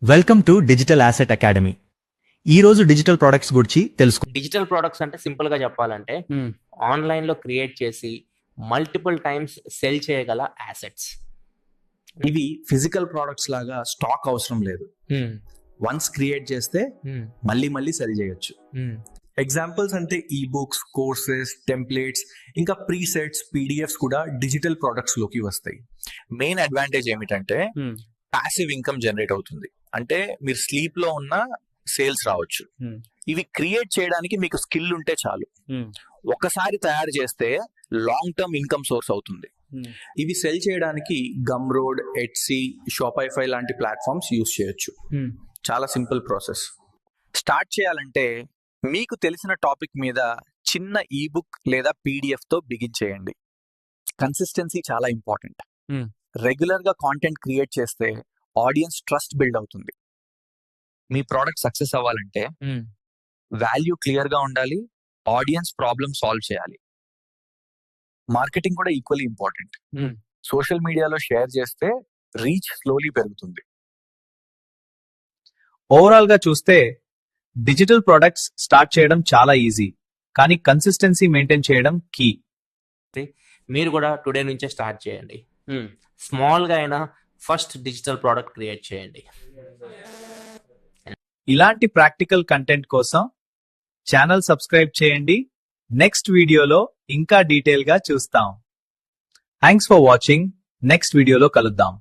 Welcome to digital asset academy. ఈ రోజు digital products గురించి తెలుసుకుందాం. డిజిటల్ ప్రొడక్ట్స్ అంటే సింపుల్ గా చెప్పాలంటే ఆన్లైన్ లో క్రియేట్ చేసి మల్టిపుల్ టైమ్స్ సెల్ చేయగల అసెట్స్. ఇవి ఫిజికల్ ప్రోడక్ట్స్ లాగా స్టాక్ అవసరం లేదు. వన్స్ క్రియేట్ చేస్తే మళ్ళీ మళ్ళీ సెల్ చేయొచ్చు. ఎగ్జాంపుల్స్ అంటే ఈ బుక్స్, కోర్సెస్, టెంప్లెట్స్, ఇంకా ప్రీసెట్స్, పీడిఎఫ్స్ కూడా డిజిటల్ ప్రొడక్ట్స్ లోకి వస్తాయి. మెయిన్ అడ్వాంటేజ్ ఏమిటంటే పాసివ్ ఇన్కమ్ జనరేట్ అవుతుంది. అంటే మీరు స్లీప్ లో ఉన్న సేల్స్ రావచ్చు. ఇవి క్రియేట్ చేయడానికి మీకు స్కిల్ ఉంటే చాలు. ఒకసారి తయారు చేస్తే లాంగ్ టర్మ్ ఇన్కమ్ సోర్స్ అవుతుంది. ఇవి సెల్ చేయడానికి గమ్ రోడ్, ఎట్సీ, షాపిఫై లాంటి ప్లాట్ఫామ్స్ యూస్ చేయొచ్చు. చాలా సింపుల్ ప్రాసెస్. స్టార్ట్ చేయాలంటే మీకు తెలిసిన టాపిక్ మీద చిన్న ఈబుక్ లేదా పీడిఎఫ్ తో బిగిన్ చేయండి. కన్సిస్టెన్సీ చాలా ఇంపార్టెంట్. రెగ్యులర్ గా కాంటెంట్ క్రియేట్ చేస్తే ఆడియన్స్ ట్రస్ట్ బిల్డ్ అవుతుంది. మీ ప్రోడక్ట్ సక్సెస్ అవ్వాలంటే వాల్యూ క్లియర్ గా ఉండాలి, ఆడియన్స్ ప్రాబ్లమ్ సాల్వ్ చేయాలి. మార్కెటింగ్ కూడా ఈక్వల్లీ ఇంపార్టెంట్. సోషల్ మీడియాలో షేర్ చేస్తే రీచ్ స్లోలీ పెరుగుతుంది. ఓవరాల్ గా చూస్తే డిజిటల్ ప్రొడక్ట్స్ స్టార్ట్ చేయడం చాలా ఈజీ, కానీ కన్సిస్టెన్సీ మెయింటైన్ చేయడం కీ. మీరు కూడా టుడే నుంచే స్టార్ట్ చేయండి. స్మాల్ గా అయినా ఫస్ట్ డిజిటల్ ప్రోడక్ట్ క్రియేట్ చేయండి. ఇలాంటి ప్రాక్టికల్ కంటెంట్ కోసం ఛానల్ సబ్స్క్రైబ్ చేయండి. నెక్స్ట్ వీడియోలో ఇంకా డీటెయిల్ గా చూస్తాం. Thanks for watching. నెక్స్ట్ వీడియోలో కలుద్దాం.